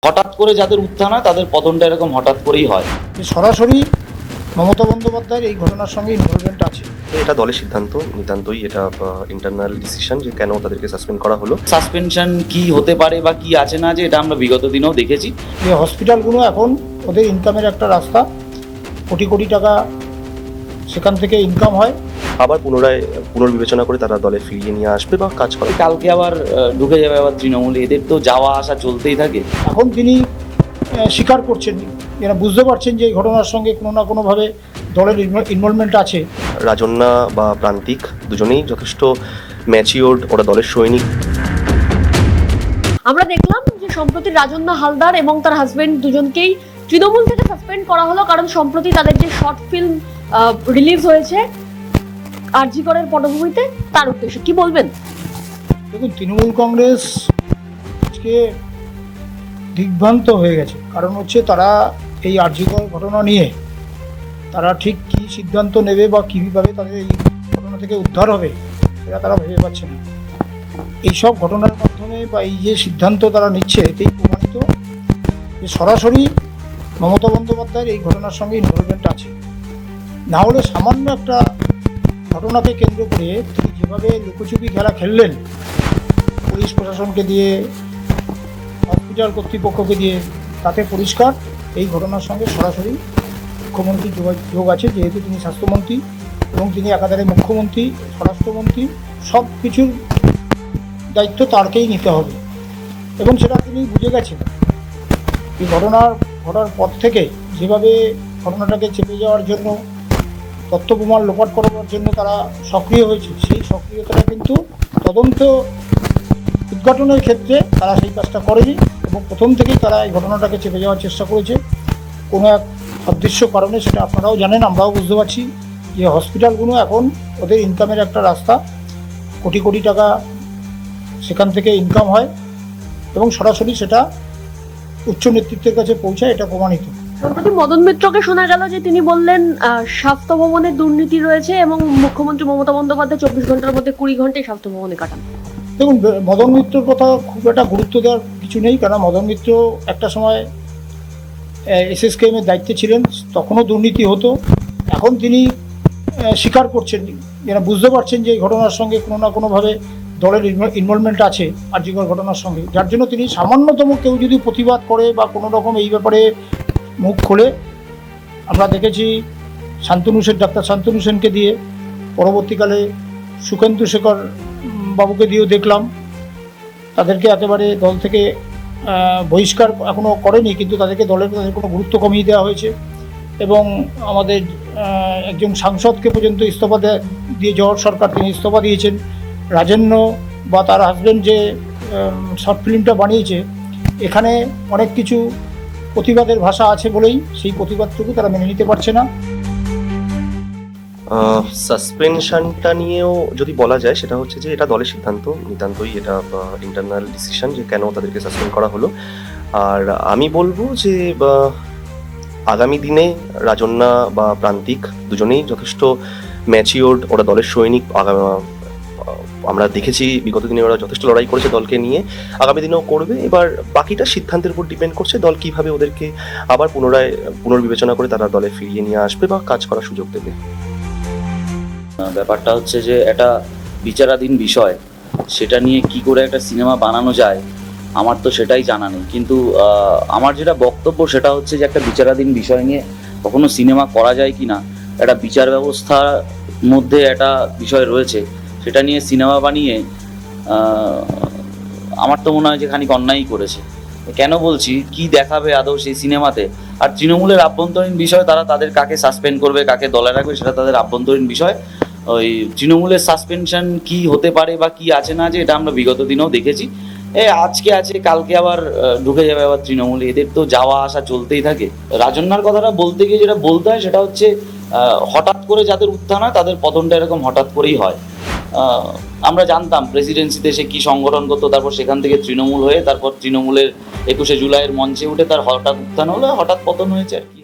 হঠাৎ করে যাদের উত্থান হয় তাদের পতনটা এরকম হঠাৎ করেই হয়। সরাসরি মমতা বন্দ্যোপাধ্যায়ের এই ঘটনার সঙ্গে ইনভলভমেন্ট আছে। এটা দলের সিদ্ধান্ত, নিতান্তই এটা ইন্টারনাল ডিসিশন যে কেন তাদেরকে সাসপেন্ড করা হলো। সাসপেনশন কি হতে পারে বা কি আছে না যে এটা আমরা বিগত দিনেও দেখেছি। যে হসপিটালগুলো এখন ওদের ইনকামের একটা রাস্তা, কোটি কোটি টাকা সেখান থেকে ইনকাম হয়। আবার পুনর্বিবেচনা করে তারা দলে ফিরিয়ে নিয়ে আসবে বা কাজ করে। কালকে আবার ঢুকে যাবে আবার তৃণমূলে, এদের তো যাওয়া আসা চলতেই থাকে। এখন তিনি স্বীকার করছেন, এরা বুঝতে পারছেন যে এই ঘটনার সঙ্গে কোনো না কোনোভাবে দলের ইনভলভমেন্ট আছে। রাজন্যা বা প্রান্তিক দুজনেই যথেষ্ট ম্যাচিওর্ড, ওরা দলের সৈনিক। আমরা দেখলাম যে সম্প্রতি রাজন্যা হালদার এবং তার হাজবেন্ড দুজনকেই তৃণমূল থেকে সাসপেন্ড করা হলো, কারণ সম্প্রতি তাদের যে শর্ট ফিল্ম রিলিজ হয়েছে আরজি করের পটভূমিতে, তার উদ্দেশ্যে কি বলবেন? দেখুন, তৃণমূল কংগ্রেস আজকে দিগ্ভ্রান্ত হয়ে গেছে। কারণ হচ্ছে তারা এই আরজিকর ঘটনা নিয়ে তারা ঠিক কী সিদ্ধান্ত নেবে বা কীভাবে তাদের এই ঘটনা থেকে উদ্ধার হবে সেটা তারা ভেবে পাচ্ছে না। এইসব ঘটনার মাধ্যমে বা এই যে সিদ্ধান্ত তারা নিচ্ছে এতেই প্রমাণিত যে সরাসরি মমতা বন্দ্যোপাধ্যায়ের এই ঘটনার সঙ্গে ইনভলভমেন্ট আছে। না হলে সামান্য একটা ঘটনাকে কেন্দ্র করে তিনি যেভাবে লুকোচুপি খেলা খেললেন, পুলিশ প্রশাসনকে দিয়ে, হসপিটাল কর্তৃপক্ষকে দিয়ে, তাতে পরিষ্কার এই ঘটনার সঙ্গে সরাসরি মুখ্যমন্ত্রীর যোগ আছে, যেহেতু তিনি স্বাস্থ্যমন্ত্রী এবং তিনি একাধারে মুখ্যমন্ত্রী, স্বরাষ্ট্রমন্ত্রী, সব কিছুর দায়িত্ব তারকেই নিতে হবে এবং সেটা তিনি বুঝে গেছেন। এই ঘটার পর থেকে যেভাবে ঘটনাটাকে চেপে যাওয়ার জন্য, তথ্য প্রমাণ লোপাট করার জন্য তারা সক্রিয় হয়েছে, সেই সক্রিয়তাটা কিন্তু তদন্ত উদ্ঘাটনের ক্ষেত্রে তারা সেই কাজটা করেনি এবং প্রথম থেকেই তারা এই ঘটনাটাকে চেপে যাওয়ার চেষ্টা করেছে কোনো এক অদৃশ্য কারণে। সেটা আপনারাও জানেন, আমরাও বুঝতে পারছি যে হসপিটালগুলো এখন ওদের ইনকামের একটা রাস্তা, কোটি কোটি টাকা সেখান থেকে ইনকাম হয় এবং সরাসরি সেটা উচ্চ নেতৃত্বের কাছে পৌঁছায়, এটা প্রমাণিত। সম্প্রতি মদন মিত্রকে শোনা গেল যে তিনি বললেন স্বাস্থ্য ভবনে দুর্নীতি রয়েছে এবং মুখ্যমন্ত্রী মমতা বন্দ্যোপাধ্যায় 24 ঘন্টার মধ্যে 20 ঘন্টায় স্বাস্থ্য ভবনে কাটান। দেখুন, মদন মিত্রর কথা খুব একটা গুরুত্ব দেওয়ার কিছু নেই, কারণ মদন মিত্র একটা সময় এসএসকেএমের দায়িত্বে ছিলেন, তখনও দুর্নীতি হতো। এখন তিনি স্বীকার করছেন, এরা বুঝতে পারছেন যে এই ঘটনার সঙ্গে কোনো না কোনোভাবে দলের ইনভলভমেন্ট আছে আরজিকর ঘটনার সঙ্গে, যার জন্য তিনি সামান্যতম কেউ যদি প্রতিবাদ করে বা কোনো রকম এই ব্যাপারে মুখ খোলে, আমরা দেখেছি ডাক্তার শান্তনু সেনকে দিয়ে, পরবর্তীকালে সুখেন্দু শেখর বাবুকে দিয়েও দেখলাম, তাদেরকে একেবারে দল থেকে বহিষ্কার এখনও করেনি, কিন্তু তাদের কোনো গুরুত্ব কমিয়ে দেওয়া হয়েছে এবং আমাদের একজন সাংসদকে পর্যন্ত ইস্তফা দিয়ে জওয়াহর সরকার, তিনি ইস্তফা দিয়েছেন। রাজন্য বা তার হাজব্যান্ড যে শর্ট ফিল্মটা বানিয়েছে, এখানে অনেক কিছু প্রতিবাদের ভাষা আছে বলেই সেই প্রতিবাদটুকু তারা মেনে নিতে পারছে না। সাসপেনশনটা নিয়েও যদি বলা যায়, সেটা হচ্ছে যে এটা দলের সিদ্ধান্ত, নিতান্তই এটা ইন্টারনাল ডিসিশন যে কেন তাদেরকে সাসপেন্ড করা হলো। আর আমি বলবো যে আগামী দিনে রাজন্যা বা প্রান্তিক দুজনেই যথেষ্ট ম্যাচিওর্ড, ওরা দলের সৈনিক। আমরা দেখেছি বিগত দিনে ওরা যথেষ্ট লড়াই করেছে দলকে নিয়ে, আগামী দিনেও করবে। এবার বাকিটা সিদ্ধান্তের উপর ডিপেন্ড করছে দল কিভাবে ওদেরকে আবার পুনর্বিবেচনা করে তারা দলে ফিরিয়ে নিয়ে আসবে বা কাজ করার সুযোগ দেবে। ব্যাপারটা হচ্ছে যে একটা বিচারাধীন বিষয়, সেটা নিয়ে কি করে একটা সিনেমা বানানো যায় আমার তো সেটাই জানা নেই। কিন্তু আমার যেটা বক্তব্য সেটা হচ্ছে যে একটা বিচারাধীন বিষয় নিয়ে কখনো সিনেমা করা যায় কি না, একটা বিচার ব্যবস্থার মধ্যে একটা বিষয় রয়েছে, সেটা নিয়ে সিনেমা বানিয়ে আমার তো মনে হয় যে খানিক অন্যায়ই করেছে। কেন বলছি, কি দেখাবে আদৌ সেই সিনেমাতে? আর তৃণমূলের আভ্যন্তরীণ বিষয়, তারা তাদের কাকে সাসপেন্ড করবে, কাকে দলে রাখবে, সেটা তাদের আভ্যন্তরীণ বিষয়। ওই তৃণমূলের সাসপেনশন কি হতে পারে বা কি আছে না যে এটা আমরা বিগত দিনেও দেখেছি। আজকে আছে, কালকে আবার ঢুকে যাবে আবার তৃণমূলে, এদের তো যাওয়া আসা চলতেই থাকে। রাজন্যার কথাটা বলতে গিয়ে যেটা বলতে হয় সেটা হচ্ছে হঠাৎ করে যাদের উত্থান হয় তাদের পতনটা এরকম হঠাৎ করেই হয়। আমরা জানতাম প্রেসিডেন্সিতে সে কী সংগঠন করতো, তারপর সেখান থেকে তৃণমূল হয়ে, তারপর তৃণমূলের 21শে জুলাইয়ের মঞ্চে উঠে তার হঠাৎ উত্থান হলো, হঠাৎ পতন হয়েছে আর কি।